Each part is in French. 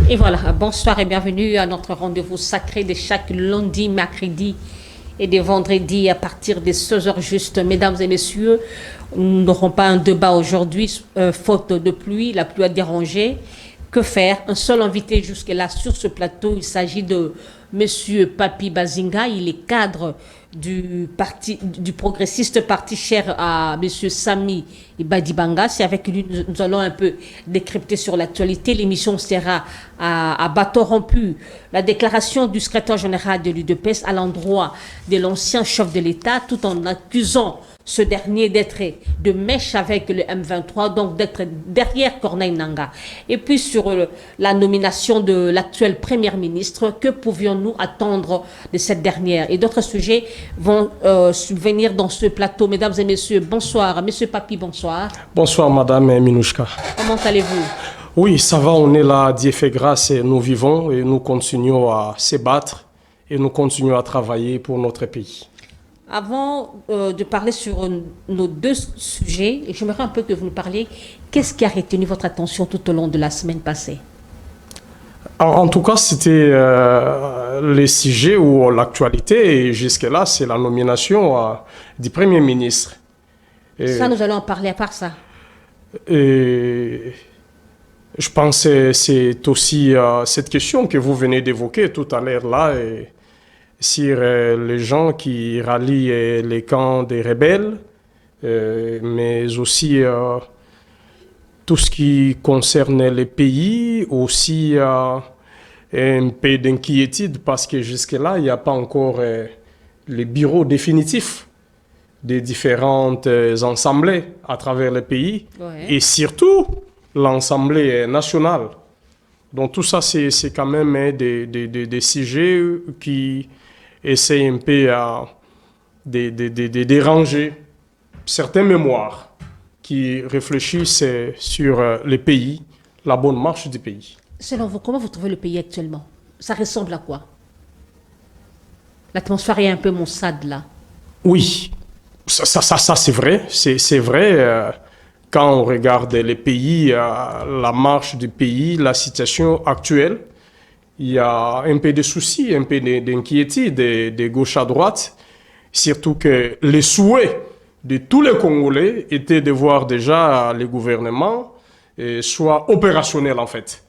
Et voilà, bonsoir et bienvenue à notre rendez-vous sacré de chaque lundi, mercredi et de vendredi à partir des 16 heures juste. Mesdames et messieurs, nous n'aurons pas un débat aujourd'hui, faute de pluie, la pluie a dérangé. Que faire? Un seul invité jusque-là sur ce plateau, il s'agit de Monsieur Papi Bazinga, il est cadre du progressiste parti cher à Monsieur Sami Badibanga. C'est avec lui nous allons un peu décrypter sur l'actualité. L'émission sera à bâton rompu. La déclaration du secrétaire général de l'UDPS à l'endroit de l'ancien chef de l'État, tout en accusant ce dernier d'être de mèche avec le M23, donc d'être derrière Corneille Nangaa. Et puis sur la nomination de l'actuel Premier ministre, que pouvions-nous attendre de cette dernière? Et d'autres sujets vont subvenir dans ce plateau. Mesdames et messieurs, bonsoir. Monsieur Papi, bonsoir. Bonsoir, Madame Minouchka. Comment allez-vous? Oui, ça va, on est là, Dieu fait grâce et nous vivons et nous continuons à se battre et nous continuons à travailler pour notre pays. Avant de parler sur nos deux sujets, j'aimerais un peu que vous nous parliez, qu'est-ce qui a retenu votre attention tout au long de la semaine passée? En tout cas, c'était les sujets ou l'actualité, et jusque-là, c'est la nomination du Premier ministre. Ça, nous allons en parler à part ça. Et je pense que c'est aussi cette question que vous venez d'évoquer tout à l'heure là, sur les gens qui rallient les camps des rebelles, mais aussi tout ce qui concerne les pays, aussi un peu d'inquiétude parce que jusque-là, il n'y a pas encore les bureaux définitifs des différentes assemblées à travers le pays, Ouais. et surtout l'Assemblée nationale. Donc tout ça, c'est quand même des sujets qui essaie un peu de déranger certaines mémoires qui réfléchissent sur le pays, la bonne marche du pays. Selon vous, comment vous trouvez le pays actuellement? Ça ressemble à quoi? L'atmosphère est un peu maussade là. Oui, ça c'est vrai. C'est vrai quand on regarde les pays, la marche du pays, la situation actuelle. Il y a un peu de soucis, un peu d'inquiétude de gauche à droite, surtout que les souhaits de tous les Congolais étaient de voir déjà le gouvernement soit opérationnel en fait.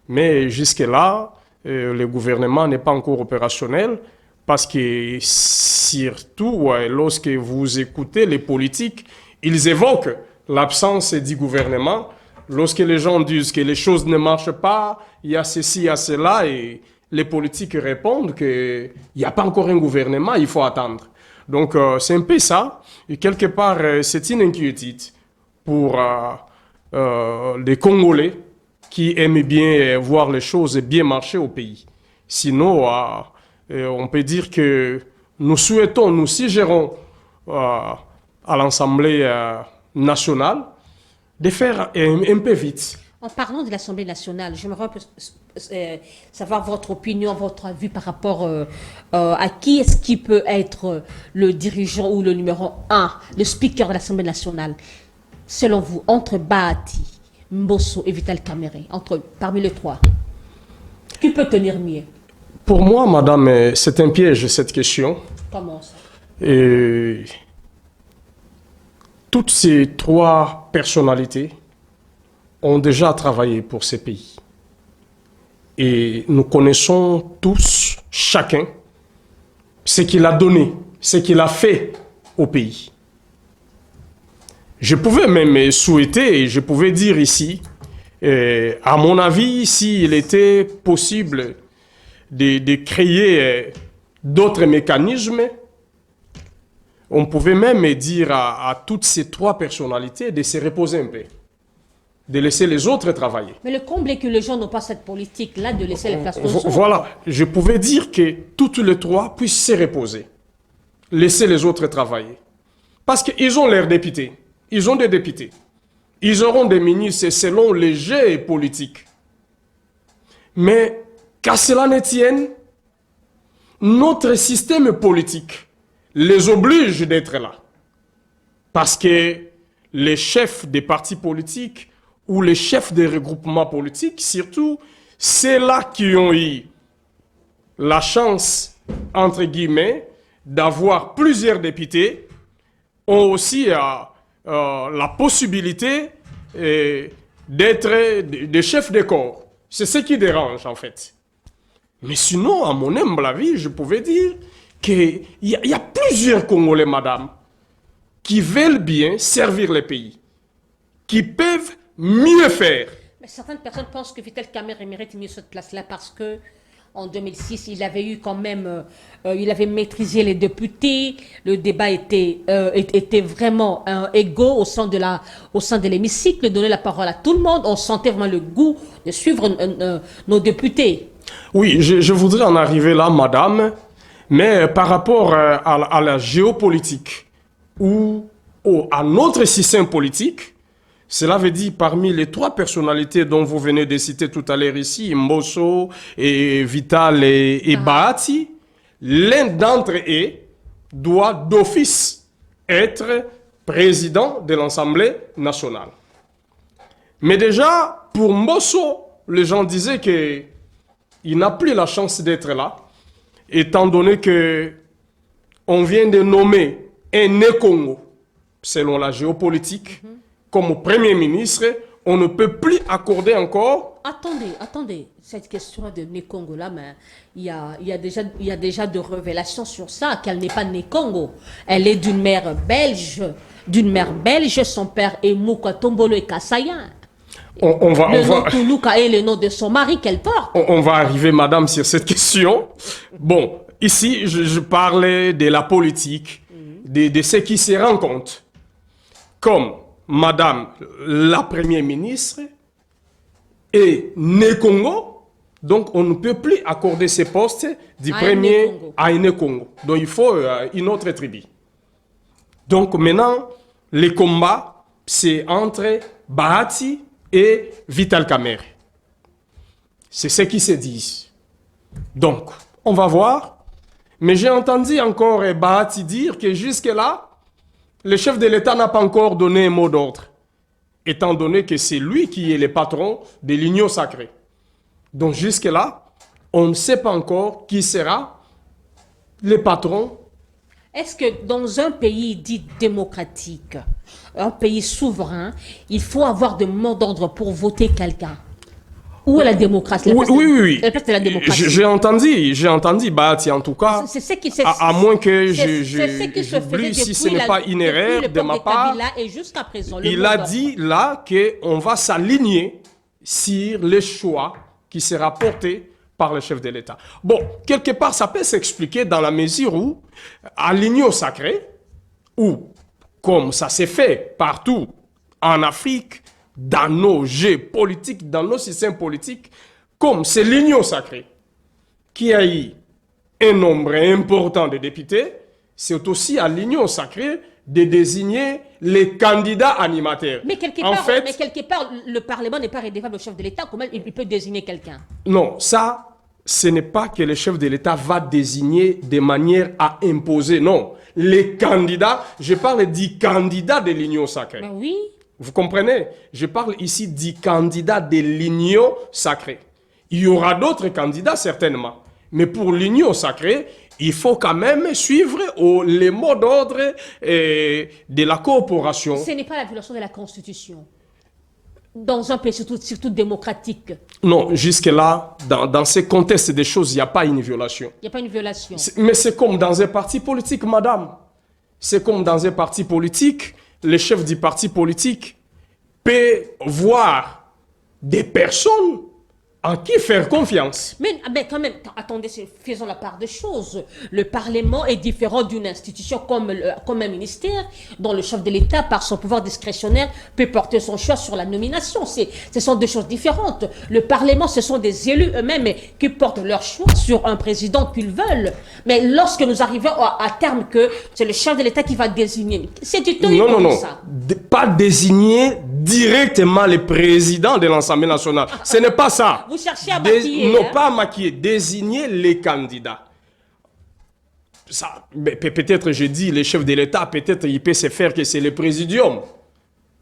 Mais jusque-là, le gouvernement n'est pas encore opérationnel parce que surtout lorsque vous écoutez les politiques, ils évoquent l'absence du gouvernement. Lorsque les gens disent que les choses ne marchent pas, il y a ceci, il y a cela, et les politiques répondent qu'il n'y a pas encore un gouvernement, il faut attendre. Donc c'est un peu ça, et quelque part c'est une inquiétude pour les Congolais qui aiment bien voir les choses bien marcher au pays. Sinon, on peut dire que nous souhaitons, nous suggérons à l'Assemblée nationale de faire un peu vite. En parlant de l'Assemblée nationale, j'aimerais savoir votre opinion, votre avis par rapport à qui est-ce qui peut être le dirigeant ou le numéro 1, le speaker de l'Assemblée nationale. Selon vous, entre Bahati, Mbosso et Vital Kamerhe, parmi les trois, qui peut tenir mieux? Pour moi, madame, c'est un piège cette question. Comment ça? Et toutes ces trois personnalités ont déjà travaillé pour ces pays. Et nous connaissons tous, chacun, ce qu'il a donné, ce qu'il a fait au pays. Je pouvais même souhaiter, et je pouvais dire ici, à mon avis, s'il était possible de créer d'autres mécanismes, on pouvait même dire à toutes ces trois personnalités de se reposer un peu, de laisser les autres travailler. Mais le comble est que les gens n'ont pas cette politique-là de laisser les places aux autres. Voilà, je pouvais dire que toutes les trois puissent se reposer, laisser les autres travailler. Parce qu'ils ont leurs députés, ils ont des députés, ils auront des ministres selon les jeux politiques. Mais qu'à cela ne tienne, notre système politique les oblige d'être là. Parce que les chefs des partis politiques ou les chefs des regroupements politiques, surtout, ceux-là qui ont eu la chance, entre guillemets, d'avoir plusieurs députés, ont aussi la possibilité d'être des chefs de corps. C'est ce qui dérange, en fait. Mais sinon, à mon humble avis, je pouvais dire qu'il y a plusieurs Congolais, madame, qui veulent bien servir le pays, qui peuvent mieux faire. Mais certaines personnes pensent que Vital Kamerhe mérite mieux cette place-là parce que en 2006, il avait eu quand même, il avait maîtrisé les députés. Le débat était vraiment égaux au sein de l'hémicycle, donner la parole à tout le monde. On sentait vraiment le goût de suivre nos députés. Oui, je voudrais en arriver là, madame, mais par rapport à la géopolitique ou à notre système politique, cela veut dire parmi les trois personnalités dont vous venez de citer tout à l'heure ici, Mbosso, et Vital et Bahati, l'un d'entre eux doit d'office être président de l'Assemblée nationale. Mais déjà, pour Mbosso, les gens disaient qu'il n'a plus la chance d'être là, étant donné que on vient de nommer un Né-Congo, selon la géopolitique, comme Premier ministre. On ne peut plus accorder encore... Attendez, cette question de Né-Congo là, mais il y a déjà de révélations sur ça, qu'elle n'est pas Né-Congo. Elle est d'une mère belge, son père est Mouka Tombolo et Kassayan. Le nom Toulouka est le nom de son mari qu'elle porte. On va arriver, madame, sur cette question. Bon, ici, je parlais de la politique, de ce qui se rencontre. Comme madame la première ministre est Né-Congo, donc on ne peut plus accorder ces postes du premier à Né-Congo. Donc il faut une autre tribu. Donc maintenant, les combats, c'est entre Bahati et Vital Kamerhe. C'est ce qui se dit. Donc, on va voir. Mais j'ai entendu encore Bahati dire que jusque-là, le chef de l'État n'a pas encore donné un mot d'ordre, étant donné que c'est lui qui est le patron de l'Union sacrée. Donc jusque-là, on ne sait pas encore qui sera le patron. Est-ce que dans un pays dit démocratique, un pays souverain, il faut avoir de mots d'ordre pour voter quelqu'un? Où est la démocratie? Oui. La place de la démocratie. J'ai entendu Bahati en tout cas. C'est ce qui à moins que j'oublie si ce n'est pas une erreur de ma part. Et jusqu'à présent, il a dit là qu'on va s'aligner sur les choix qui sera porté par le chef de l'État. Bon, quelque part, ça peut s'expliquer dans la mesure où, à l'Union sacrée, ou comme ça s'est fait partout en Afrique, dans nos jeux politiques, dans nos systèmes politiques, comme c'est l'Union sacrée qui a eu un nombre important de députés, c'est aussi à l'Union sacrée de désigner les candidats animateurs. Mais quelque part, le Parlement n'est pas rédévable au chef de l'État. Comment il peut désigner quelqu'un? Non, ça, ce n'est pas que le chef de l'État va désigner de manière à imposer. Non, les candidats, je parle du candidat de l'Union sacrée. Ben oui. Vous comprenez? Je parle ici du candidat de l'Union sacrée. Il y aura d'autres candidats, certainement. Mais pour l'Union sacrée, il faut quand même suivre les mots d'ordre de la coopération. Ce n'est pas la violation de la Constitution. Dans un pays surtout démocratique. Non, jusque-là, dans ce contexte des choses, il n'y a pas une violation. Il n'y a pas une violation. Mais c'est comme dans un parti politique, madame. C'est comme dans un parti politique. Le chef du parti politique peut voir des personnes en qui faire confiance. Mais quand même, attendez, faisons la part des choses. Le Parlement est différent d'une institution comme un ministère, dont le chef de l'État, par son pouvoir discrétionnaire, peut porter son choix sur la nomination. Ce sont deux choses différentes. Le Parlement, ce sont des élus eux-mêmes qui portent leur choix sur un président qu'ils veulent. Mais lorsque nous arrivons à terme que c'est le chef de l'État qui va désigner, c'est du tout non. Ça. Pas désigner directement le président de l'Assemblée nationale. Ce n'est pas ça. Vous cherchez à maquiller. Non, pas maquiller, désigner les candidats. Ça, peut-être, je dis, les chefs de l'État, peut-être il peut se faire que c'est le présidium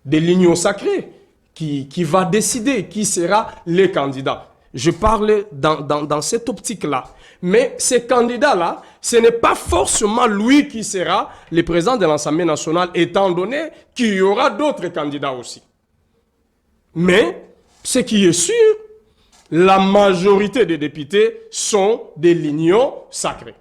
de l'Union sacrée qui va décider qui sera les candidats. Je parle dans cette optique-là. Mais ces candidats-là, ce n'est pas forcément lui qui sera le président de l'Assemblée nationale, étant donné qu'il y aura d'autres candidats aussi. Mais, ce qui est sûr, la majorité des députés sont des lignons sacrés.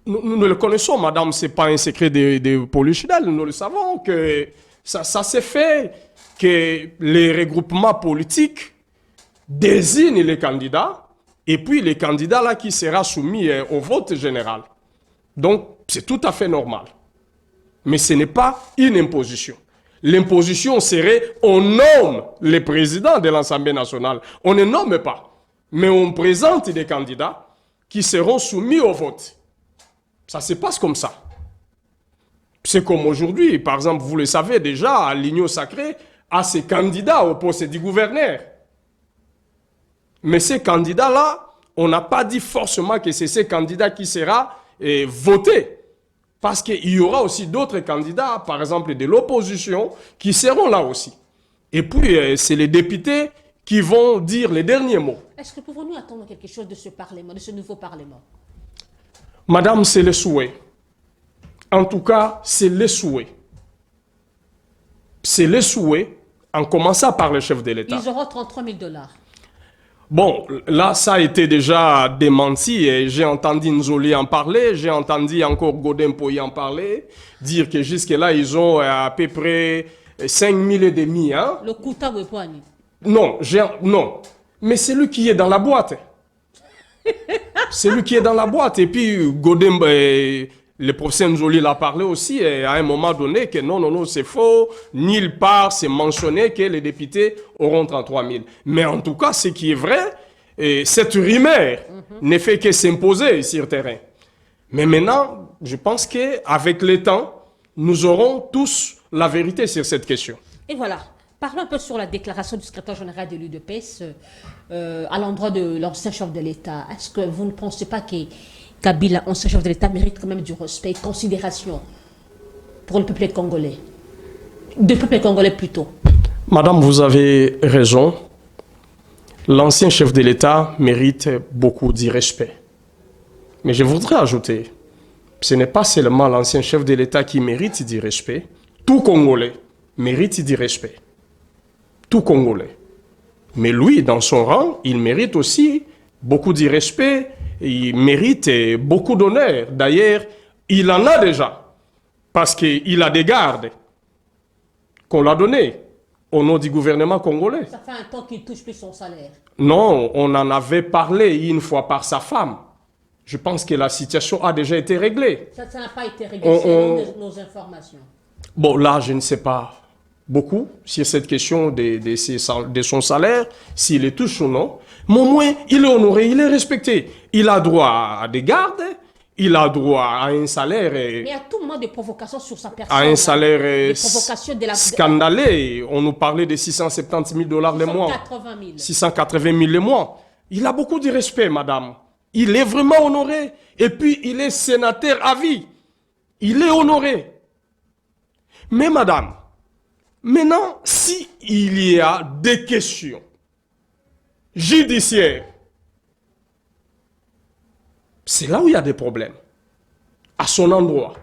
Nous le connaissons, madame, ce n'est pas un secret de Polichinelle. Nous le savons que ça s'est fait, que les regroupements politiques désignent les candidats, et puis les candidats là qui sera soumis au vote général. Donc, c'est tout à fait normal. Mais ce n'est pas une imposition. L'imposition serait, on nomme les présidents de l'Assemblée nationale. On ne nomme pas, mais on présente des candidats qui seront soumis au vote. Ça se passe comme ça. C'est comme aujourd'hui, par exemple, vous le savez déjà, l'Union sacrée a ses candidats au poste du gouverneur. Mais ces candidats-là, on n'a pas dit forcément que c'est ces candidats qui seront votés. Parce qu'il y aura aussi d'autres candidats, par exemple de l'opposition, qui seront là aussi. Et puis, c'est les députés qui vont dire les derniers mots. Est-ce que pouvons-nous attendre quelque chose de ce Parlement, de ce nouveau Parlement? Madame, c'est le souhait. En tout cas, c'est le souhait. C'est le souhait, en commençant par le chef de l'État. Ils auront 33 000 $. Bon, là, ça a été déjà démenti et j'ai entendu Nzoli en parler, j'ai entendu encore Godin Poy en parler, dire que jusque-là, ils ont à peu près 5 000 et demi. Hein? Le Kouta Wepouani. Non, non. Mais c'est lui qui est dans la boîte. C'est lui qui est dans la boîte. Et puis, Godin, le professeur Nzoli l'a parlé aussi, et à un moment donné, que non, c'est faux. Nulle part, c'est mentionné que les députés auront 33 000. Mais en tout cas, ce qui est vrai, cette rumeur ne fait que s'imposer sur le terrain. Mais maintenant, je pense qu'avec le temps, nous aurons tous la vérité sur cette question. Et voilà. Parlons un peu sur la déclaration du secrétaire général de l'UDPS à l'endroit de l'ancien chef de l'État. Est-ce que vous ne pensez pas que Kabila, ancien chef de l'État, mérite quand même du respect et de considération pour le peuple congolais? Du peuple congolais plutôt. Madame, vous avez raison. L'ancien chef de l'État mérite beaucoup de respect. Mais je voudrais ajouter, ce n'est pas seulement l'ancien chef de l'État qui mérite du respect. Tout Congolais mérite du respect. Tout Congolais. Mais lui, dans son rang, il mérite aussi beaucoup de respect. Il mérite beaucoup d'honneur. D'ailleurs, il en a déjà. Parce qu'il a des gardes qu'on l'a donnés au nom du gouvernement congolais. Ça fait un temps qu'il touche plus son salaire. Non, on en avait parlé une fois par sa femme. Je pense que la situation a déjà été réglée. Ça n'a pas été réglé selon nos informations. Bon, là, je ne sais pas beaucoup sur cette question de son salaire, s'il est touche ou non. Mais au moins, il est honoré, il est respecté. Il a droit à des gardes, il a droit à un salaire. Mais à tout moment de provocation sur sa personne. À un salaire scandaleux. On nous parlait de 670 000 $ le mois. 680 000 le mois. Il a beaucoup de respect, madame. Il est vraiment honoré. Et puis, il est sénateur à vie. Il est honoré. Mais madame, maintenant, si il y a des questions judiciaires, c'est là où il y a des problèmes. À son endroit.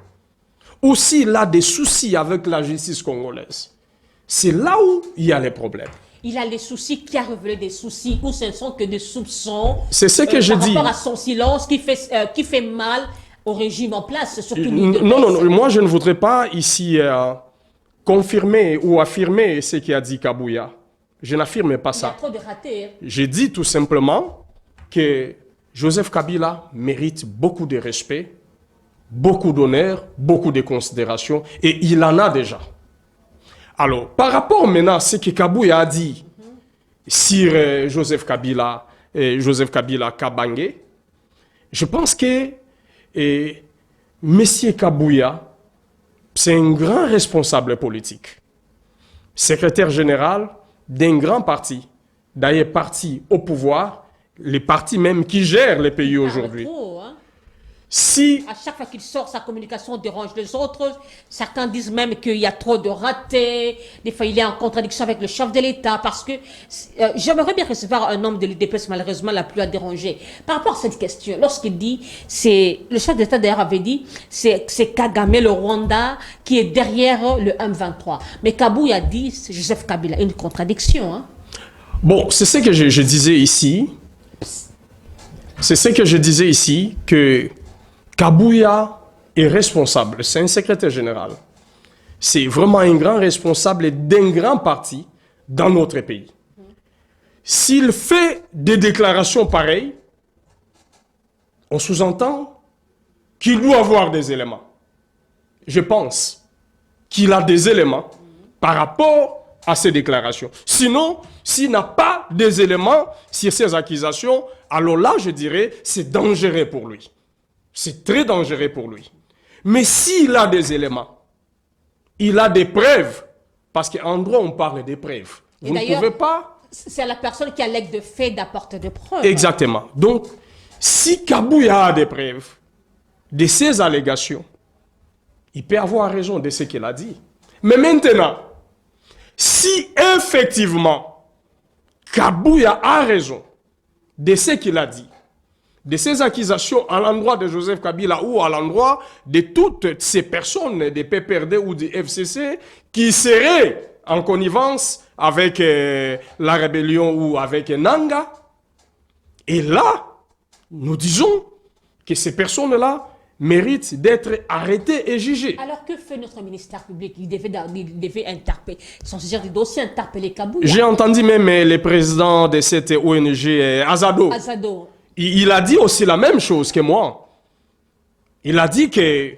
Aussi, il a des soucis avec la justice congolaise. C'est là où il y a les problèmes. Il a les soucis, qui a révélé des soucis, où ce ne sont que des soupçons. C'est ce que je dis. Par rapport à son silence qui fait mal au régime en place, surtout non, moi je ne voudrais pas ici confirmer ou affirmer ce qu'a dit Kabouya. Je n'affirme pas ça. Il y a trop de ratés. Hein. J'ai dit tout simplement que Joseph Kabila mérite beaucoup de respect, beaucoup d'honneur, beaucoup de considération, et il en a déjà. Alors, par rapport maintenant à ce que Kabouya a dit sur Joseph Kabila Kabangé, je pense que M. Kabouya, c'est un grand responsable politique, secrétaire général d'un grand parti, d'ailleurs parti au pouvoir, les partis même qui gèrent les pays aujourd'hui. Si À chaque fois qu'il sort, sa communication dérange les autres. Certains disent même qu'il y a trop de ratés. Des fois, il est en contradiction avec le chef de l'État parce que j'aimerais bien recevoir un homme de l'UDPS, malheureusement, la plus à déranger. Par rapport à cette question, lorsqu'il dit, le chef d'État d'ailleurs avait dit, c'est Kagame, le Rwanda, qui est derrière le M23. Mais Kabou a dit, c'est Joseph Kabila, une contradiction. Hein? bon, c'est ce que je disais ici. C'est ce que je disais ici, que Kabouya est responsable, c'est un secrétaire général. C'est vraiment un grand responsable d'un grand parti dans notre pays. S'il fait des déclarations pareilles, on sous-entend qu'il doit avoir des éléments. Je pense qu'il a des éléments par rapport à ces déclarations. Sinon, s'il n'a pas des éléments sur ces accusations, alors là, je dirais, c'est dangereux pour lui. C'est très dangereux pour lui. Mais s'il a des éléments, il a des preuves, parce qu'en droit, on parle des preuves. Vous ne pouvez pas... C'est la personne qui allègue de fait d'apporter des preuves. Exactement. Donc, si Kabouya a des preuves de ces allégations, il peut avoir raison de ce qu'il a dit. Mais maintenant, si effectivement Kabouya a raison de ce qu'il a dit, de ces accusations à l'endroit de Joseph Kabila ou à l'endroit de toutes ces personnes des PPRD ou du FCC qui seraient en connivence avec la rébellion ou avec Nanga. Et là, nous disons que ces personnes-là méritent d'être arrêtées et jugées. Alors que fait notre ministère public? Il devait interpeller, sans saisir du dossier, interpeller Kabouya. J'ai entendu même le président de cette ONG, Azado. Azado. Il a dit aussi la même chose que moi. Il a dit que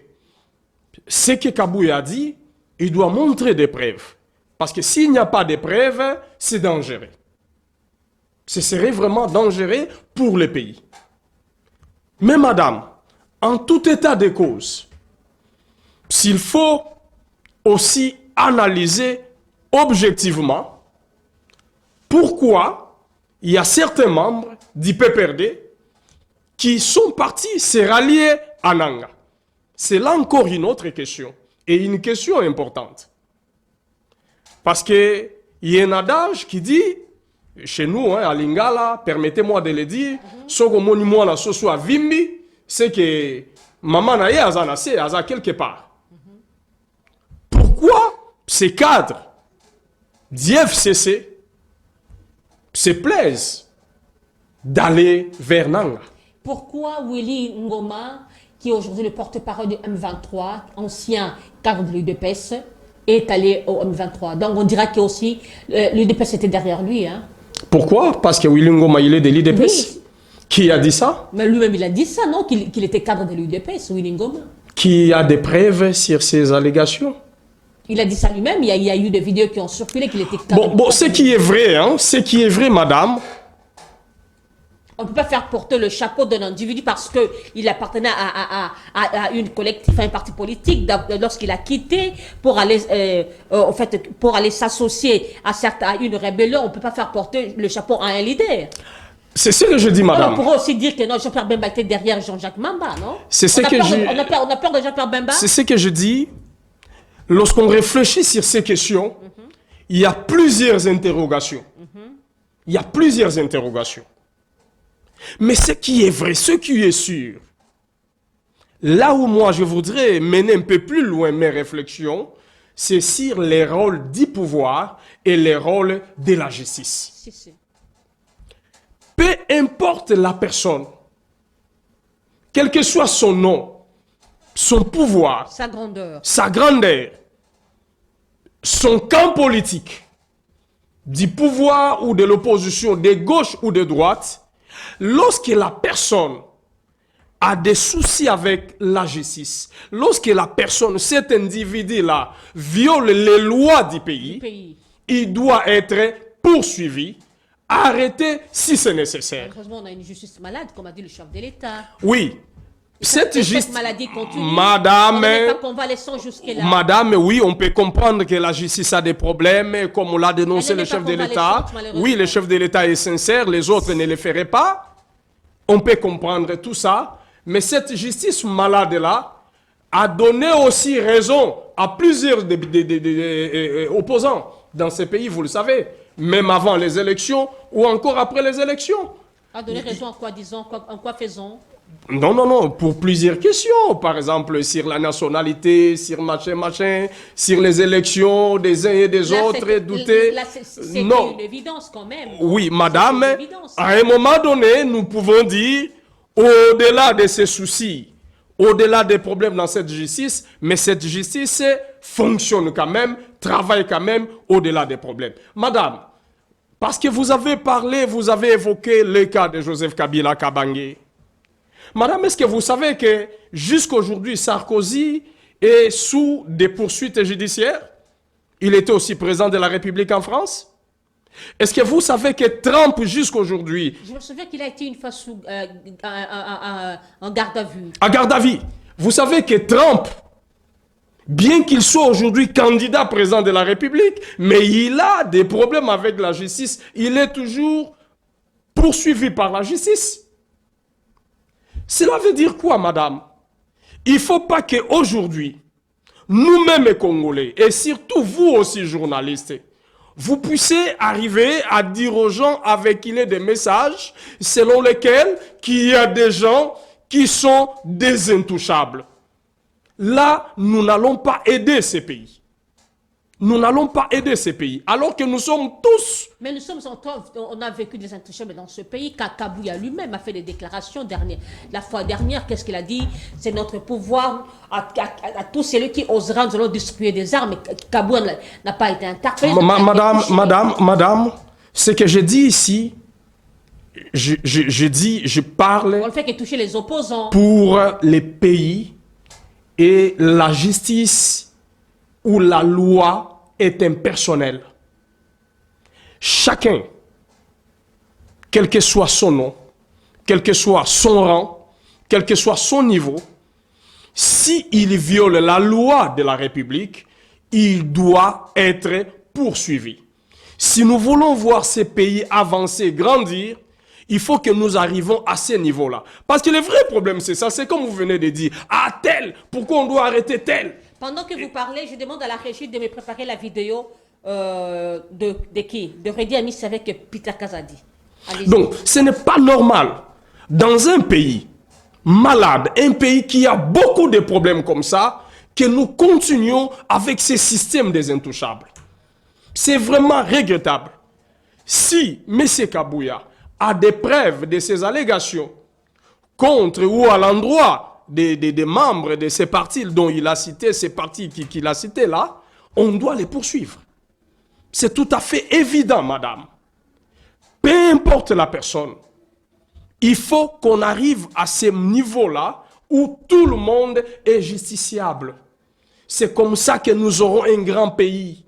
ce que Kabouya a dit, il doit montrer des preuves. Parce que s'il n'y a pas de preuves, c'est dangereux. Ce serait vraiment dangereux pour le pays. Mais madame, en tout état de cause, s'il faut aussi analyser objectivement pourquoi il y a certains membres du PPRD qui sont partis se rallier à Nanga. C'est là encore une autre question, et une question importante. Parce qu'il y a un adage qui dit, chez nous, hein, à Lingala, permettez-moi de le dire, c'est que maman n'a pas quelque part. Pourquoi ces cadres d'IFCC se plaisent d'aller vers Nanga? Pourquoi Willy Ngoma, qui est aujourd'hui le porte-parole du M23, ancien cadre de l'UDPS, est allé au M23? Donc on dira que aussi l'UDPS était derrière lui. Hein? Pourquoi? Parce que Willy Ngoma, il est de l'UDPS. Oui. Qui a dit ça? Mais lui-même, il a dit ça, non? Qu'il était cadre de l'UDPS, Willy Ngoma. Qui a des preuves sur ces allégations? Il a dit ça lui-même. Il y a eu des vidéos qui ont circulé qu'il était cadre. Bon, ce qui est vrai, hein, ce qui est vrai, madame. On ne peut pas faire porter le chapeau d'un individu parce qu'il appartenait à une collective, à un parti politique, lorsqu'il a quitté pour aller, pour aller s'associer à une rébellion. On ne peut pas faire porter le chapeau à un leader. C'est ce que je dis, madame. On pourrait aussi dire que non, Jean-Pierre Bemba était derrière Jean-Jacques Mamba, non? C'est ce que je... On a peur de Jean-Pierre Bemba? C'est ce que je dis. Lorsqu'on réfléchit sur ces questions, il y a plusieurs interrogations. Il y a plusieurs interrogations. Mais ce qui est vrai, ce qui est sûr, là où moi je voudrais mener un peu plus loin mes réflexions, c'est sur les rôles du pouvoir et les rôles de la justice. Si. Peu importe la personne, quel que soit son nom, son pouvoir, sa grandeur, son camp politique, du pouvoir ou de l'opposition, de gauche ou de droite, lorsque la personne a des soucis avec la justice, lorsque la personne, cet individu-là, viole les lois du pays, il doit être poursuivi, arrêté si c'est nécessaire. Heureusement, on a une justice malade, comme a dit le chef de l'État. Oui. Cette maladie continue. Madame, on n'est pas convalescent jusque-là. Madame, oui, on peut comprendre que la justice a des problèmes, comme on l'a dénoncé le chef de l'État. Oui, le chef de l'État est sincère, les autres ne le feraient pas. On peut comprendre tout ça, Mais cette justice malade-là a donné aussi raison à plusieurs opposants dans ces pays, vous le savez, même avant les élections ou encore après les élections. A donné raison en quoi, disons, en quoi faisons? Non, non, non, pour plusieurs questions. Par exemple, sur la nationalité, sur machin, sur les élections des uns et des autres, douter. C'est Non. une évidence quand même. Oui, madame, C'est une évidence. à un moment donné, nous pouvons dire, au-delà de ces soucis, au-delà des problèmes dans cette justice, mais cette justice fonctionne quand même, travaille quand même au-delà des problèmes. Madame, parce que vous avez parlé, vous avez évoqué le cas de Joseph Kabila Kabange. Madame, est-ce que vous savez que jusqu'à aujourd'hui, Sarkozy est sous des poursuites judiciaires? Il était aussi président de la République en France. Est-ce que vous savez que Trump, jusqu'à aujourd'hui... Je me souviens qu'il a été une fois en garde à vue. À garde à vue. Vous savez que Trump, bien qu'il soit aujourd'hui candidat président de la République, mais il a des problèmes avec la justice. Il est toujours poursuivi par la justice. Cela veut dire quoi, madame? Il ne faut pas qu'aujourd'hui, nous-mêmes Congolais, et surtout vous aussi journalistes, vous puissiez arriver à dire aux gens avec qui il y a des messages selon lesquels qu'il y a des gens qui sont des intouchables. Là, nous n'allons pas aider ces pays. Nous n'allons pas aider ces pays, alors que nous sommes tous... Mais nous sommes on a vécu des intouchables dans ce pays. Kabouya lui-même a fait des déclarations la fois dernière. Qu'est-ce qu'il a dit? C'est notre pouvoir à tous celui qui osera nous allons distribuer des armes. Kabouya n'a pas été interpellé. Madame, ce que je dis ici, je parle... On ne fait que toucher les opposants. Pour les pays et la justice où la loi est impersonnelle. Chacun, quel que soit son nom, quel que soit son rang, quel que soit son niveau, s'il viole la loi de la République, il doit être poursuivi. Si nous voulons voir ces pays avancer, grandir, il faut que nous arrivions à ce niveau-là. Parce que le vrai problème, c'est ça. C'est comme vous venez de dire. Ah, tel, pourquoi on doit arrêter tel? Pendant que vous parlez, je demande à la régie de me préparer la vidéo de qui? De Redi Amis avec Peter Kazadi. Donc, ce n'est pas normal. Dans un pays malade, un pays qui a beaucoup de problèmes comme ça, que nous continuions avec ces systèmes des intouchables. C'est vraiment regrettable. Si M. Kabouya a des preuves de ces allégations contre ou à l'endroit des membres de ces partis dont il a cité, ces partis qu'il a cités là, on doit les poursuivre. C'est tout à fait évident, madame. Peu importe la personne, il faut qu'on arrive à ce niveau-là où tout le monde est justiciable. C'est comme ça que nous aurons un grand pays.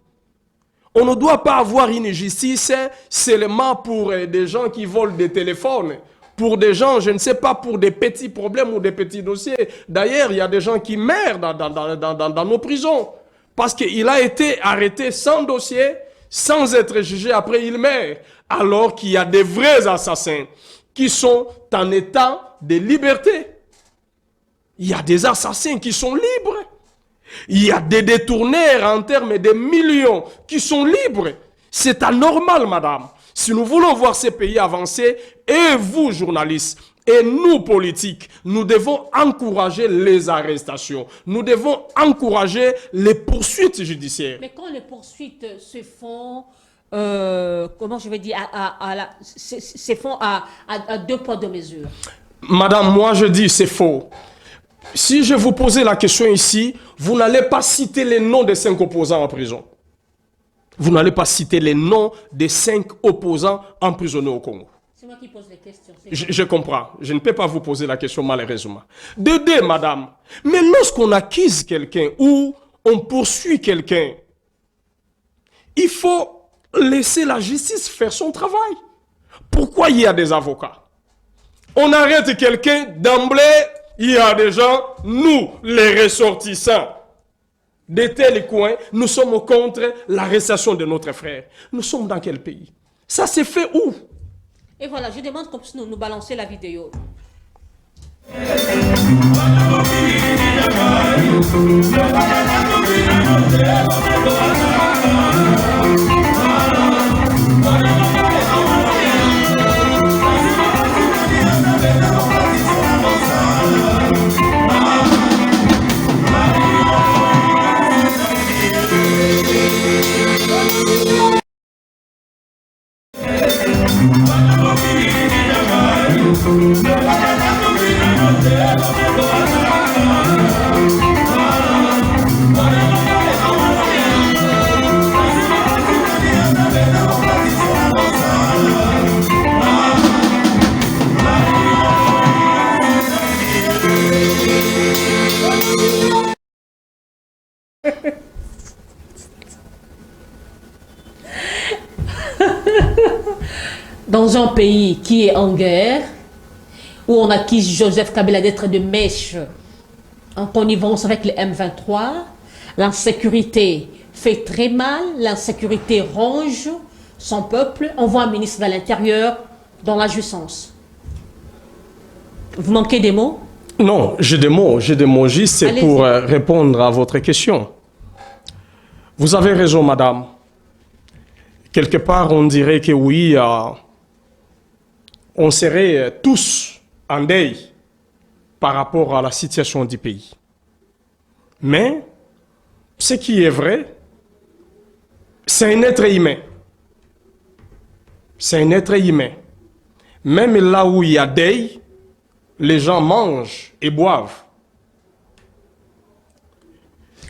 On ne doit pas avoir une justice seulement pour des gens qui volent des téléphones, pour des gens, je ne sais pas, pour des petits problèmes ou des petits dossiers. D'ailleurs, il y a des gens qui meurent dans nos prisons parce qu'il a été arrêté sans dossier, sans être jugé. Après, il meurt. Alors qu'il y a des vrais assassins qui sont en état de liberté. Il y a des assassins qui sont libres. Il y a des détourneurs en termes de millions qui sont libres. C'est anormal, madame. Si nous voulons voir ces pays avancer, et vous, journalistes, et nous, politiques, nous devons encourager les arrestations. Nous devons encourager les poursuites judiciaires. Mais quand les poursuites se font, comment je vais dire, se font à deux poids, deux mesures. Madame, moi je dis c'est faux. Si je vous posais la question ici, vous n'allez pas citer les noms des 5 opposants en prison. Vous n'allez pas citer les noms des 5 opposants emprisonnés au Congo. C'est moi qui pose les questions. Je comprends. Je ne peux pas vous poser la question malheureusement. De deux, madame. Mais lorsqu'on accuse quelqu'un ou on poursuit quelqu'un, il faut laisser la justice faire son travail. Pourquoi il y a des avocats? On arrête quelqu'un d'emblée. Il y a des gens, nous, les ressortissants de tels coins, nous sommes contre l'arrestation de notre frère. Nous sommes dans quel pays? Ça s'est fait où? Et voilà, je demande qu'on puisse nous balancer la vidéo. Dans un pays qui est en guerre, où on accuse Joseph Kabila d'être de mèche en connivence avec les M23, l'insécurité fait très mal, l'insécurité ronge son peuple, on voit un ministre de l'Intérieur dans la jouissance. Vous manquez des mots? Non, j'ai des mots, juste c'est pour répondre à votre question. Vous avez raison, madame. Quelque part, on dirait que oui, on serait tous en deuil par rapport à la situation du pays. Mais, ce qui est vrai, c'est un être humain. C'est un être humain. Même là où il y a deuil, les gens mangent et boivent.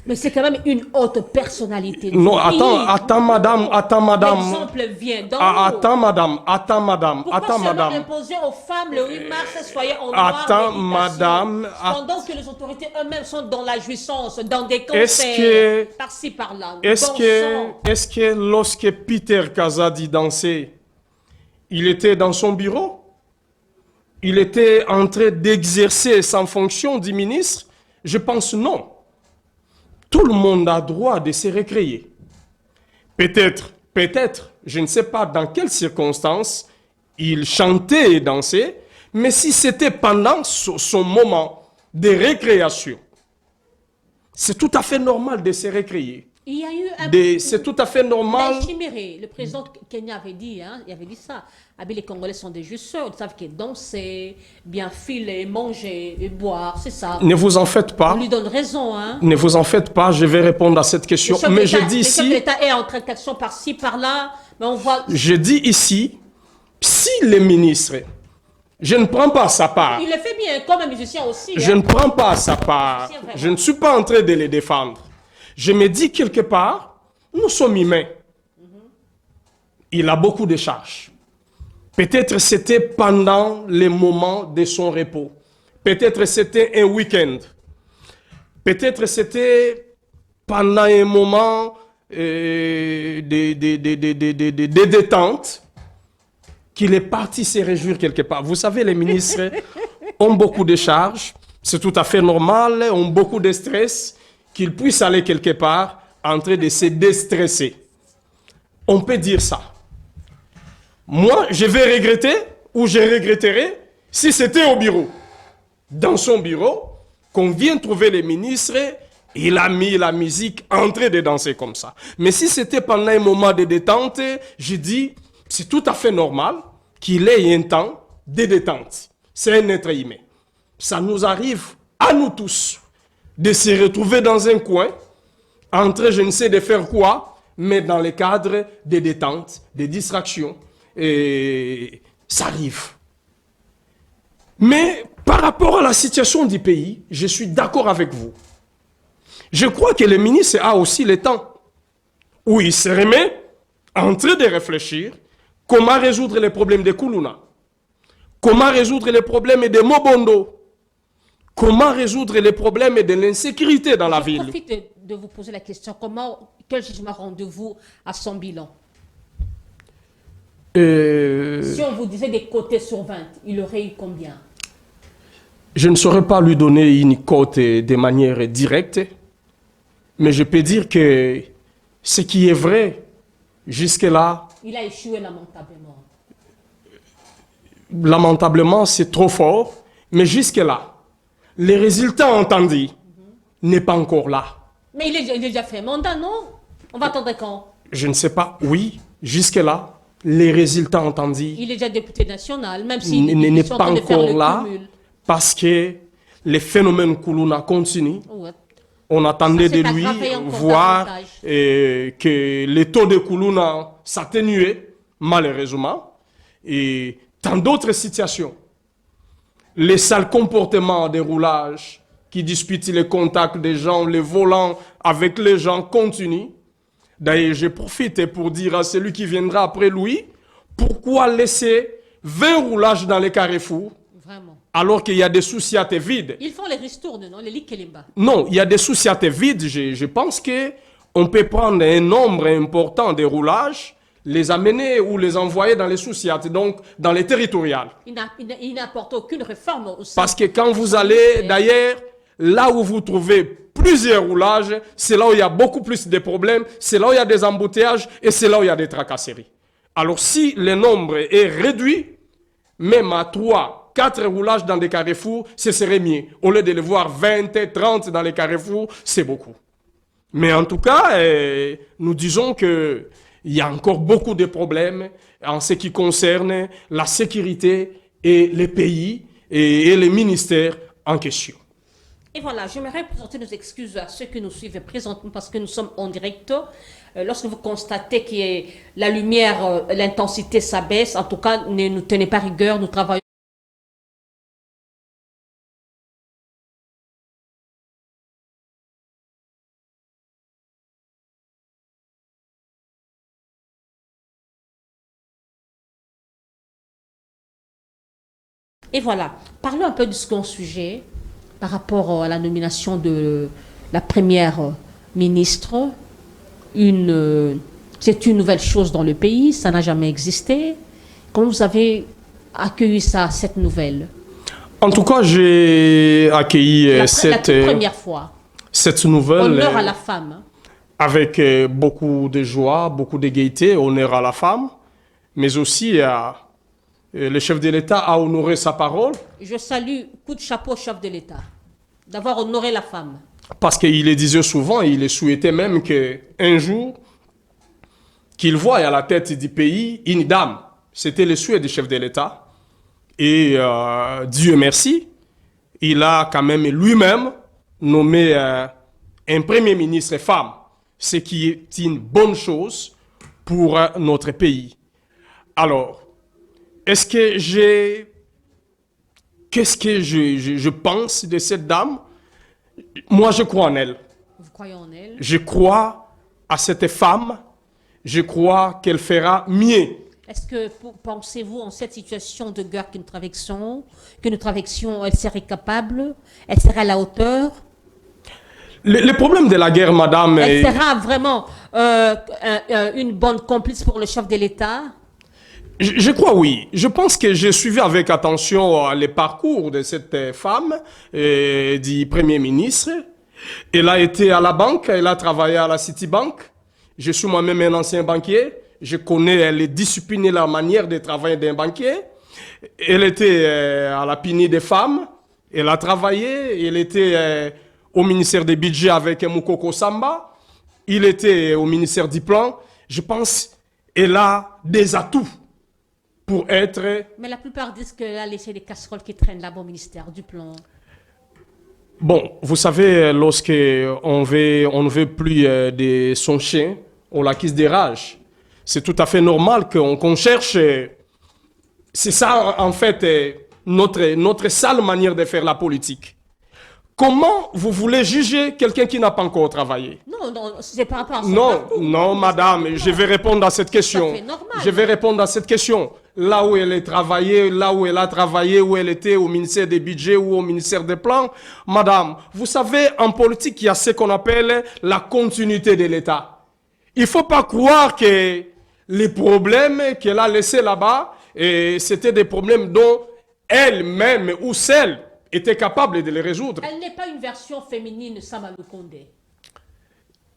Mais c'est quand même une haute personnalité. Non, attends, madame. L'exemple vient d'en haut. Attends, madame. Pourquoi seulement imposer aux femmes le 8 mars, soyez en noir, attends, madame. Pendant que les autorités eux-mêmes sont dans la jouissance, dans des concerts, par-ci, par-là. Est-ce que lorsque Peter Kazadi dansait, il était dans son bureau? Il était en train d'exercer sa fonction de ministre? Je pense non. Tout le monde a droit de se récréer. Peut-être, je ne sais pas dans quelles circonstances il chantait et dansait, mais si c'était pendant son moment de récréation, c'est tout à fait normal de se récréer. Il y a eu c'est tout à fait normal. Le président Kenya avait dit, il avait dit ça. Les Congolais sont des jouisseurs, ils savent que danser, bien filer, manger et boire, c'est ça. Ne vous en faites pas. On lui donne raison. Ne vous en faites pas, je vais répondre à cette question. Mais je dis ici... L'État est en train d'action par-ci, par-là, mais on voit... Je dis ici, si les ministres... Je ne prends pas sa part. Il le fait bien, comme un musicien aussi. Je ne prends pas sa part. Je ne suis pas en train de les défendre. Je me dis quelque part, nous sommes humains. Il a beaucoup de charges. Peut-être c'était pendant les moments de son repos. Peut-être c'était un week-end. Peut-être c'était pendant un moment de détente qu'il est parti se réjouir quelque part. Vous savez, les ministres ont beaucoup de charges. C'est tout à fait normal, ont beaucoup de stress. Qu'ils puissent aller quelque part en train de se déstresser. On peut dire ça. Moi, je vais regretter, ou je regretterai, si c'était au bureau. Dans son bureau, qu'on vient trouver les ministres, il a mis la musique en train de danser comme ça. Mais si c'était pendant un moment de détente, je dis, c'est tout à fait normal qu'il ait un temps de détente. C'est un être humain. Ça nous arrive à nous tous de se retrouver dans un coin, en train, je ne sais de faire quoi, mais dans le cadre de détente, de distraction. Et ça arrive. Mais par rapport à la situation du pays, je suis d'accord avec vous. Je crois que le ministre a aussi le temps où il se remet en train de réfléchir comment résoudre les problèmes de Koulouna, comment résoudre les problèmes de Mobondo, comment résoudre les problèmes de l'insécurité dans la ville. Je profite de vous poser la question, quel jugement rendez-vous à son bilan? Si on vous disait des côtés sur 20, il aurait eu combien? Je ne saurais pas lui donner une cote de manière directe, mais je peux dire que ce qui est vrai, jusque-là... Il a échoué lamentablement. Lamentablement, c'est trop fort. Mais jusque-là, les résultats entendus n'est pas encore là. Mais il est déjà fait mandat, non? On va attendre quand? Je ne sais pas. Oui, jusque-là, les résultats entendus Il est déjà député national, même s'il n'est sont en pas train de faire encore le là cumul. parce que les phénomènes Koulouna continuent. Ouais. On attendait Ça s'est de lui aggravé encore voir davantage. que les taux de Koulouna s'atténuaient, malheureusement. Et dans d'autres situations, les sales comportements des roulages qui disputent les contacts des gens, les volants avec les gens continuent. D'ailleurs, je profite pour dire à celui qui viendra après lui, pourquoi laisser 20 roulages dans les carrefours Vraiment. alors qu'il y a des sociétés vides? Ils font les ristournes, non? Les Likelimba. Non, il y a des sociétés vides. Je pense qu'on peut prendre un nombre important de roulages, les amener ou les envoyer dans les sociétés, donc dans les territoriales. Il n'apporte aucune réforme au sein. Parce que quand vous allez, d'ailleurs, là où vous trouvez plusieurs roulages, c'est là où il y a beaucoup plus de problèmes, c'est là où il y a des embouteillages et c'est là où il y a des tracasseries. Alors si le nombre est réduit, même à 3, 4 roulages dans des carrefours, ce serait mieux. Au lieu de les voir 20, 30 dans les carrefours, c'est beaucoup. Mais en tout cas, nous disons qu'il y a encore beaucoup de problèmes en ce qui concerne la sécurité et les pays et les ministères en question. Et voilà, j'aimerais présenter nos excuses à ceux qui nous suivent présentement parce que nous sommes en direct. Lorsque vous constatez que la lumière, l'intensité s'abaisse, en tout cas, ne nous tenez pas rigueur, nous travaillons. Et voilà, parlons un peu du second sujet par rapport à la nomination de la première ministre. C'est une nouvelle chose dans le pays, ça n'a jamais existé. Comment vous avez accueilli ça, cette nouvelle? En tout cas, j'ai accueilli La toute première fois. cette nouvelle Honneur à la femme. avec beaucoup de joie, beaucoup de gaieté, honneur à la femme, mais aussi le chef de l'État a honoré sa parole. Je salue, coup de chapeau au chef de l'État, d'avoir honoré la femme. Parce qu'il le disait souvent, il le souhaitait même qu'un jour, qu'il voie à la tête du pays une dame. C'était le souhait du chef de l'État. Et Dieu merci, il a quand même lui-même nommé un premier ministre femme, ce qui est une bonne chose pour notre pays. Alors, qu'est-ce que je pense de cette dame? Moi, je crois en elle. Vous croyez en elle? Je crois à cette femme. Je crois qu'elle fera mieux. Est-ce que pensez-vous en cette situation de guerre que nous traversions, elle serait capable? Elle serait à la hauteur? Le problème de la guerre, madame... Elle sera vraiment une bonne complice pour le chef de l'État? Je crois oui. Je pense que j'ai suivi avec attention les parcours de cette femme, du Premier ministre. Elle a été à la banque, elle a travaillé à la Citibank. Je suis moi-même un ancien banquier. Je connais les disciplines et la manière de travailler d'un banquier. Elle était à la PINI des femmes. Elle a travaillé. Elle était au ministère des Budgets avec Moukoko Samba. Il était au ministère du Plan. Je pense qu'elle a des atouts pour être... Mais la plupart disent qu'elle a laissé des casseroles qui traînent là-bas au ministère du Plan. Bon, vous savez, lorsque on ne veut plus de son chien, on l'acquise des rages. C'est tout à fait normal qu'on cherche... C'est ça, en fait, notre sale manière de faire la politique. Comment vous voulez juger quelqu'un qui n'a pas encore travaillé? Non, c'est par rapport à son Non, parcours. non, madame, je vais répondre à cette question. fait normal. Je vais répondre à cette question. Là où elle a travaillé, où elle était au ministère des Budgets ou au ministère des Plans, madame, vous savez, en politique, il y a ce qu'on appelle la continuité de l'État. Il ne faut pas croire que les problèmes qu'elle a laissés là-bas, c'était des problèmes dont elle-même ou celle était capable de les résoudre. Elle n'est pas une version féminine de Samalou Kondé.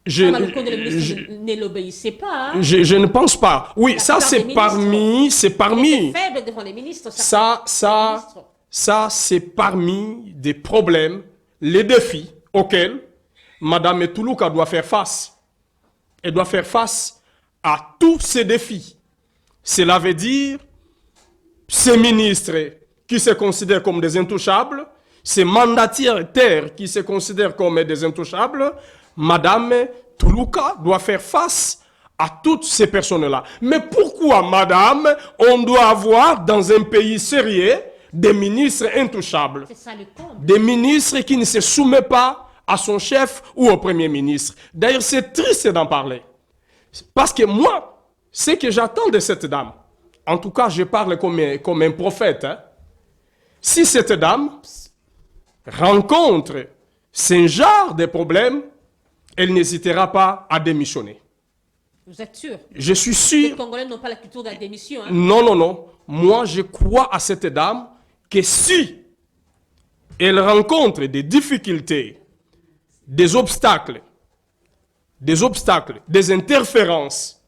Samalou Kondé, le ministre, ne l'obéissait pas. Hein? Je ne pense pas. Oui, ça c'est parmi... Elle était faible devant les ministres. Ça, c'est parmi des problèmes, les défis auxquels Mme Toulouka doit faire face. Elle doit faire face à tous ces défis. Cela veut dire ces ministres qui se considèrent comme des intouchables, ces mandataires qui se considèrent comme des intouchables. Mme Toulouka doit faire face à toutes ces personnes-là. Mais pourquoi, madame, on doit avoir dans un pays sérieux des ministres intouchables? C'est ça le comble. Des ministres qui ne se soumettent pas à son chef ou au premier ministre. D'ailleurs, c'est triste d'en parler. Parce que moi, ce que j'attends de cette dame, en tout cas, je parle comme un prophète. Hein. Si cette dame rencontre ce genre de problème, elle n'hésitera pas à démissionner. Vous êtes sûr? Je suis sûr. Les Congolais n'ont pas la culture de la démission. Hein? Non, non, non. Moi, je crois à cette dame que si elle rencontre des difficultés, des obstacles, des interférences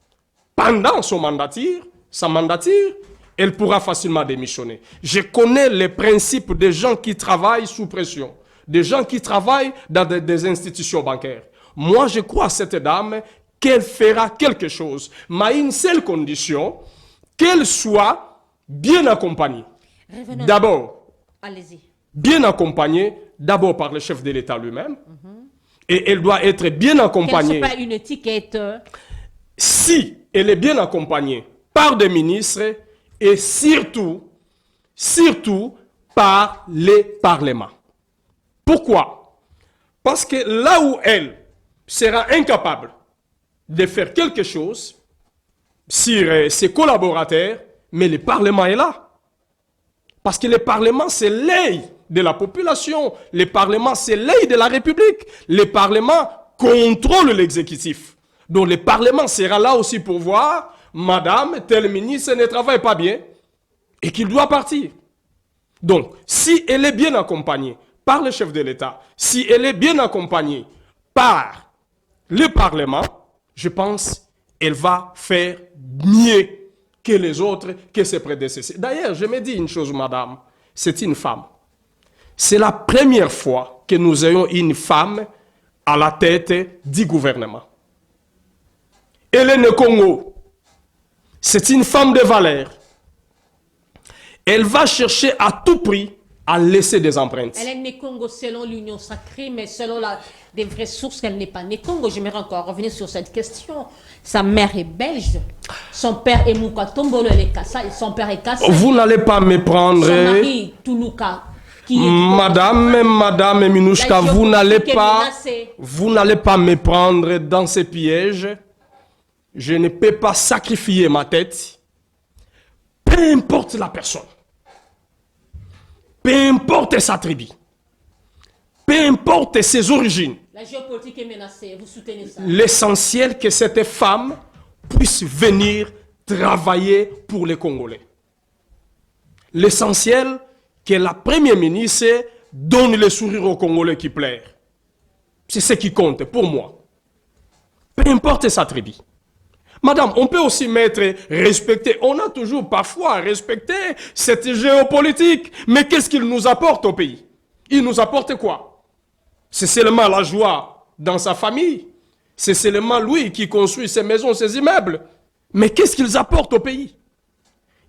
pendant sa mandature, elle pourra facilement démissionner. Je connais les principes des gens qui travaillent sous pression, des gens qui travaillent dans des institutions bancaires. Moi, je crois à cette dame qu'elle fera quelque chose, mais à une seule condition, qu'elle soit bien accompagnée. D'abord, allez-y. Bien accompagnée, d'abord par le chef de l'État lui-même, et elle doit être bien accompagnée. Qu'elle soit pas une étiquette. Si elle est bien accompagnée par des ministres et surtout par les parlements. Pourquoi? Parce que là où elle sera incapable de faire quelque chose sur ses collaborateurs, mais le Parlement est là. Parce que le Parlement, c'est l'œil de la population. Le Parlement, c'est l'œil de la République. Le Parlement contrôle l'exécutif. Donc le Parlement sera là aussi pour voir, madame, tel ministre ne travaille pas bien et qu'il doit partir. Donc, si elle est bien accompagnée par le chef de l'État, si elle est bien accompagnée par le Parlement, je pense qu'elle va faire mieux que les autres, que ses prédécesseurs. D'ailleurs, je me dis une chose, madame, c'est une femme. C'est la première fois que nous ayons une femme à la tête du gouvernement. Hélène Congo, c'est une femme de valeur. Elle va chercher à tout prix à laisser des empreintes. Elle est née Congo selon l'Union sacrée, mais selon des vraies sources, elle n'est pas née Congo. J'aimerais encore revenir sur cette question. Sa mère est belge, son père est Mouka Tombolo, elle est Kassa, et son père est Kassa. Vous n'allez pas me prendre... Son mari, Toulouka, qui est... Madame Minouchka, vous n'allez pas me prendre dans ces pièges. Je ne peux pas sacrifier ma tête. Peu importe la personne. Peu importe sa tribu. Peu importe ses origines. La géopolitique est menacée, vous soutenez ça. L'essentiel que cette femme puisse venir travailler pour les Congolais. L'essentiel que la première ministre donne le sourire aux Congolais qui pleurent. C'est ce qui compte pour moi. Peu importe sa tribu. Madame, on peut aussi respecter, on a toujours parfois respecté cette géopolitique, mais qu'est-ce qu'il nous apporte au pays? Il nous apporte quoi? C'est seulement la joie dans sa famille, c'est seulement lui qui construit ses maisons, ses immeubles, mais qu'est-ce qu'ils apportent au pays?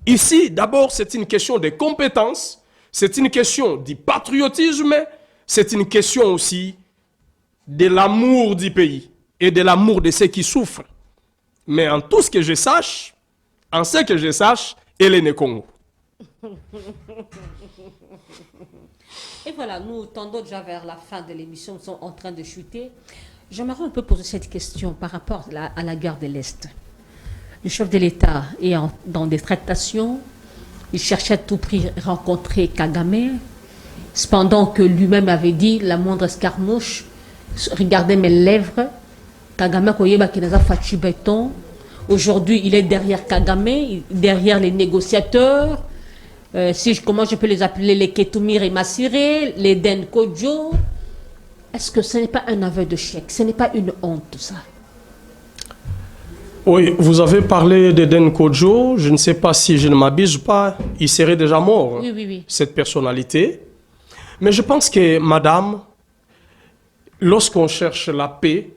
Ici, d'abord, c'est une question de compétences, c'est une question du patriotisme, c'est une question aussi de l'amour du pays et de l'amour de ceux qui souffrent. Mais en tout ce que je sache, elle est née Congo. Et voilà, nous tendons déjà vers la fin de l'émission, nous sommes en train de chuter. J'aimerais un peu poser cette question par rapport à la guerre de l'Est. Le chef de l'État est dans des tractations, il cherchait à tout prix rencontrer Kagame, cependant que lui-même avait dit, la moindre escarmouche, regardez mes lèvres, Kagame Koyeba Kenaza Fachi Béton. Aujourd'hui, il est derrière Kagame, derrière les négociateurs. Comment je peux les appeler, les Ketumir et Massiré, les Den Kodjo. Est-ce que ce n'est pas un aveu de chèque? Ce n'est pas une honte, tout ça? Oui, vous avez parlé d'Eden Kodjo. Je ne sais pas si je ne m'abuse pas, il serait déjà mort, Oui, oui, oui. cette personnalité. Mais je pense que, madame, lorsqu'on cherche la paix,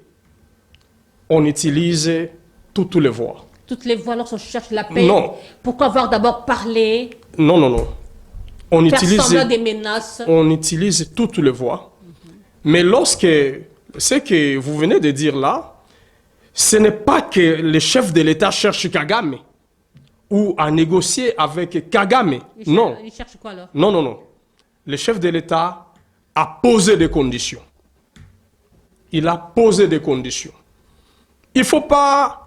on utilise toutes les voies. Toutes les voies lorsqu'on cherche la paix. Non. Pourquoi avoir d'abord parlé, Non, non, non. On faire utilise, semblant des menaces? on utilise toutes les voies. Mais lorsque ce que vous venez de dire là, ce n'est pas que le chef de l'État cherche Kagame ou à négocier avec Kagame. Non. Il cherche quoi alors? Non, non, non. Le chef de l'État a posé des conditions. Il a posé des conditions. Il ne faut pas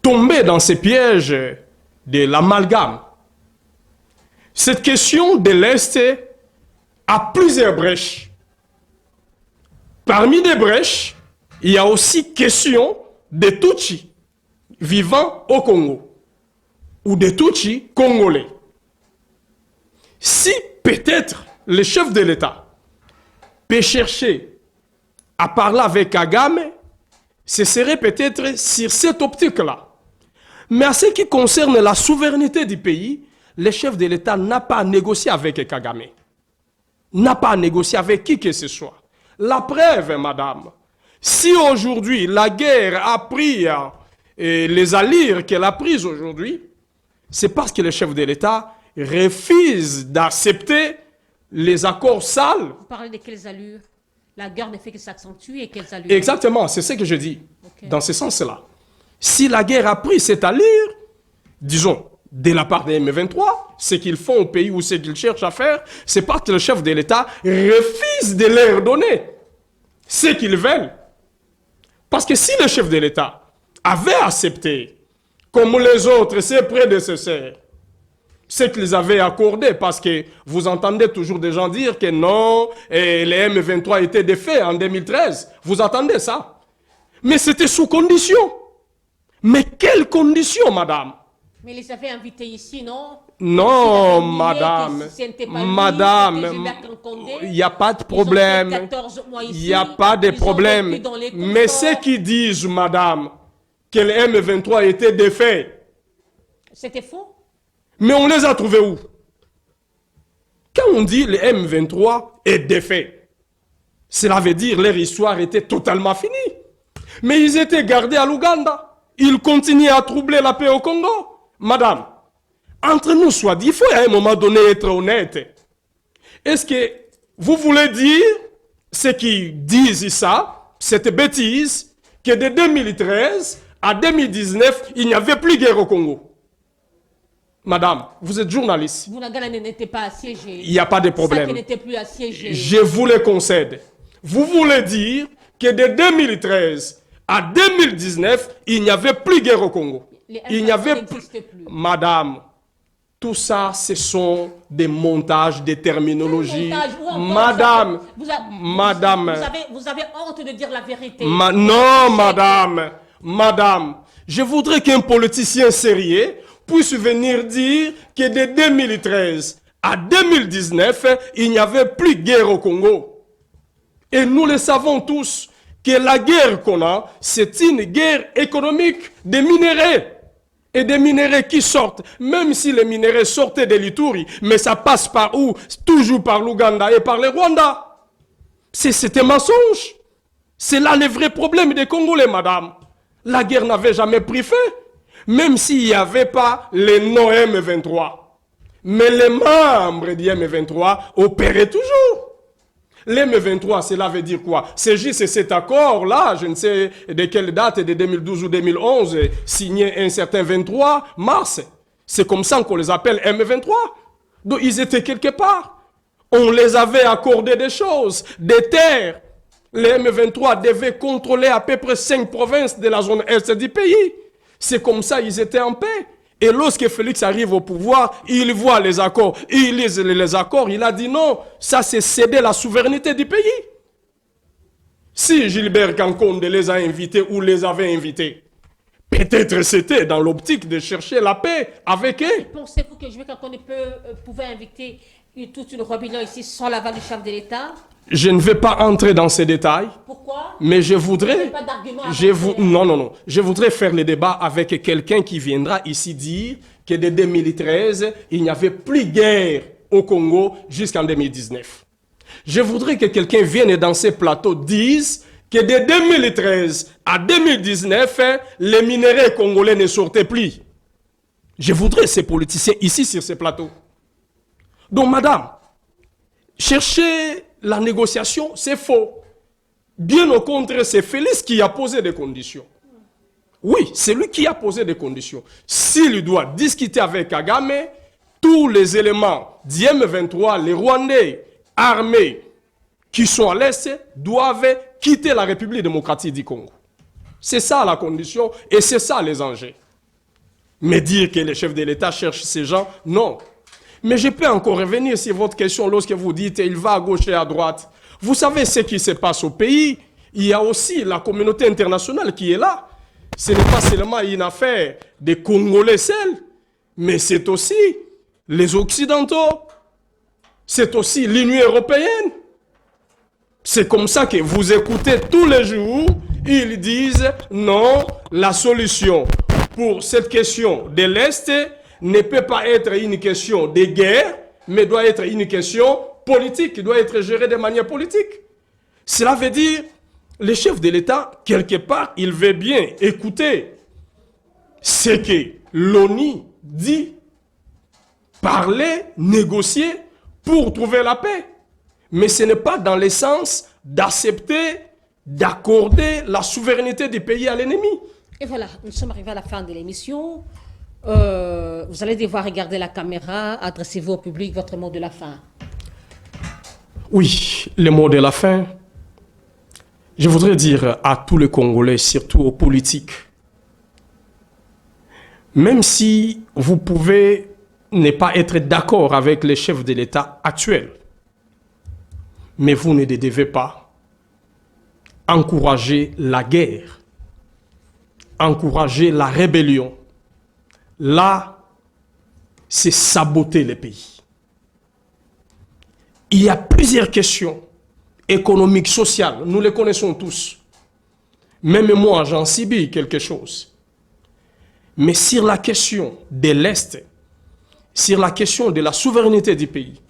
tomber dans ces pièges de l'amalgame. Cette question de l'Est a plusieurs brèches. Parmi les brèches, il y a aussi question des Tutsis vivant au Congo ou des Tutsis congolais. Si peut-être le chef de l'État peut chercher à parler avec Kagame, ce serait peut-être sur cette optique-là. Mais en ce qui concerne la souveraineté du pays, le chef de l'État n'a pas à négocier avec Kagame. N'a pas à négocier avec qui que ce soit. La preuve, madame, si aujourd'hui la guerre a pris les allures qu'elle a prises aujourd'hui, c'est parce que le chef de l'État refuse d'accepter les accords sales. Vous parlez de quelles allures? La guerre ne fait que s'accentuer et quelles allures? Exactement, c'est ce que je dis, Ok. dans ce sens-là. Si la guerre a pris cette allure, disons, de la part des M23, ce qu'ils font au pays ou ce qu'ils cherchent à faire, c'est parce que le chef de l'État refuse de leur donner ce qu'ils veulent. Parce que si le chef de l'État avait accepté, comme les autres, ses prédécesseurs, ce qu'ils avaient accordé, parce que vous entendez toujours des gens dire que non, et les M23 étaient défaits en 2013. Vous entendez ça? Mais c'était sous condition. Mais quelles conditions, madame? Mais ils les avaient invités ici, non? Non, S'ils avaient madame. nié que ce n'était pas lui, Madame, c'était Gilbert Kankondé, il n'y a pas de ils ont fait problème. 14 mois ici, Il n'y a pas de ils ont problème. vécu dans les Mais conforts. ceux qui disent, madame, que les M23 étaient défaits, C'était faux? mais on les a trouvés où? Quand on dit le M23 est défait, cela veut dire leur histoire était totalement finie. Mais ils étaient gardés à l'Ouganda. Ils continuaient à troubler la paix au Congo. Madame, entre nous soit dit, il faut à un moment donné être honnête. Est-ce que vous voulez dire, ceux qui disent ça, cette bêtise, que de 2013 à 2019, il n'y avait plus de guerre au Congo? Madame, vous êtes journaliste. Bunagana n'était pas assiégé. Il n'y a pas de Sake problème. n'était plus assiégé. Je vous le concède. Vous voulez dire que de 2013 à 2019, il n'y avait plus de guerre au Congo. Les Il n'y avait M23 n'existent plus. Madame, tout ça, ce sont des montages, des terminologies. Montage, ou encore, Madame, madame, vous avez honte de dire la vérité. non, madame, je voudrais qu'un politicien sérieux puisse venir dire que de 2013 à 2019, il n'y avait plus de guerre au Congo. Et nous le savons tous que la guerre qu'on a, c'est une guerre économique des minéraux. Et des minéraux qui sortent, même si les minéraux sortaient de l'Ituri, mais ça passe par où? Toujours par l'Ouganda et par le Rwanda. C'est un mensonge. C'est là le vrai problème des Congolais, madame. La guerre n'avait jamais pris fin, même s'il n'y avait pas les non-M23. Mais les membres du M23 opéraient toujours. L'M23, cela veut dire quoi? C'est juste cet accord-là, je ne sais de quelle date, de 2012 ou 2011, signé un certain 23 mars. C'est comme ça qu'on les appelle M23. Donc ils étaient quelque part. On les avait accordé des choses, des terres. Les M23 devaient contrôler à peu près 5 provinces de la zone est du pays. C'est comme ça ils étaient en paix. Et lorsque Félix arrive au pouvoir, il voit les accords, il lit les accords, il a dit non, ça c'est céder la souveraineté du pays. Si Gilbert Kankondé les a invités ou les avait invités, peut-être c'était dans l'optique de chercher la paix avec eux. Pensez-vous que Gilbert Kankondé pouvait inviter toute une rébellion ici sans l'aval du chef de l'État? Je ne vais pas entrer dans ces détails. Pourquoi? Mais je voudrais, Pas d'argument à non, je voudrais faire le débat avec quelqu'un qui viendra ici dire que dès 2013, il n'y avait plus guerre au Congo jusqu'en 2019. Je voudrais que quelqu'un vienne dans ces plateaux dise que de 2013 à 2019, les minéraux congolais ne sortaient plus. Je voudrais ces politiciens ici sur ces plateaux. Donc, madame, chercher la négociation, c'est faux. Bien au contraire, c'est Félix qui a posé des conditions. Oui, c'est lui qui a posé des conditions. S'il doit discuter avec Kagame, tous les éléments d'IM23, les Rwandais armés qui sont à l'Est, doivent quitter la République démocratique du Congo. C'est ça la condition et c'est ça les enjeux. Mais dire que les chefs de l'État cherchent ces gens, non. Mais je peux encore revenir sur votre question lorsque vous dites il va à gauche et à droite. Vous savez ce qui se passe au pays. Il y a aussi la communauté internationale qui est là. Ce n'est pas seulement une affaire des Congolais seuls, mais c'est aussi les Occidentaux. C'est aussi l'Union européenne. C'est comme ça que vous écoutez tous les jours, ils disent non, la solution pour cette question de l'Est ne peut pas être une question de guerre, mais doit être une question politique, qui doit être gérée de manière politique. Cela veut dire, le chef de l'État, quelque part, il veut bien écouter ce que l'ONU dit, parler, négocier pour trouver la paix. Mais ce n'est pas dans le sens d'accepter, d'accorder la souveraineté du pays à l'ennemi. Et voilà, nous sommes arrivés à la fin de l'émission. Vous allez devoir regarder la caméra, adressez-vous au public, votre mot de la fin. Oui, le mot de la fin. Je voudrais dire à tous les Congolais, surtout aux politiques, même si vous pouvez ne pas être d'accord avec les chefs de l'État actuels, mais vous ne devez pas encourager la guerre, encourager la rébellion. Là, c'est saboter le pays. Il y a plusieurs questions économiques, sociales, nous les connaissons tous. Même moi, j'en subis quelque chose. Mais sur la question de l'Est, sur la question de la souveraineté du pays,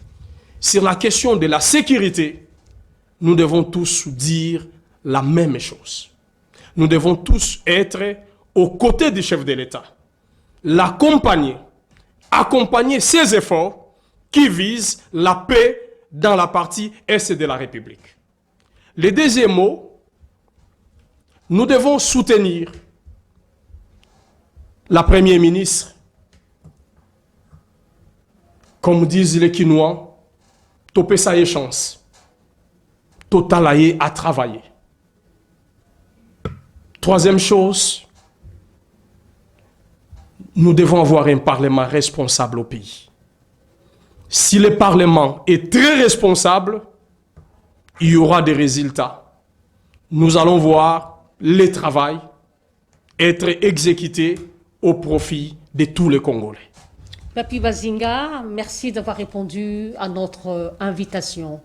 sur la question de la sécurité, nous devons tous dire la même chose. Nous devons tous être aux côtés du chef de l'État, l'accompagner, accompagner ses efforts qui visent la paix dans la partie Est de la République. Le deuxième mot, nous devons soutenir la Première ministre, comme disent les Quinois, topé ça y est chance, total à travailler. Troisième chose, nous devons avoir un Parlement responsable au pays. Si le Parlement est très responsable, il y aura des résultats. Nous allons voir le travail être exécuté au profit de tous les Congolais. Papi Bazinga, merci d'avoir répondu à notre invitation.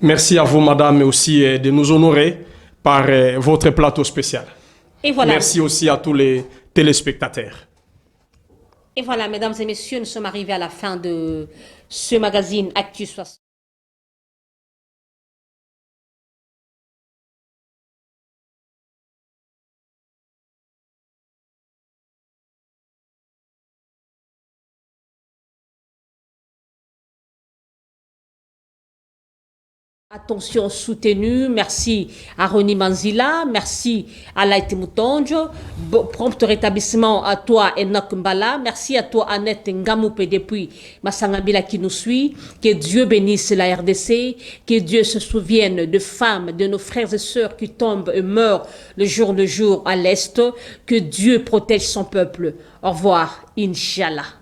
Merci à vous, madame, et aussi de nous honorer par votre plateau spécial. Et voilà. Merci aussi à tous les téléspectateurs. Et voilà, mesdames et messieurs, nous sommes arrivés à la fin de ce magazine Actu 60. Attention soutenue, merci à Roni Manzila, merci à Laïti Moutonjo, prompt rétablissement à toi Enoch Mbala, merci à toi Annette Ngamoupe depuis Massangabila qui nous suit, que Dieu bénisse la RDC, que Dieu se souvienne de femmes, de nos frères et sœurs qui tombent et meurent le jour à l'Est, que Dieu protège son peuple. Au revoir, Inch'Allah.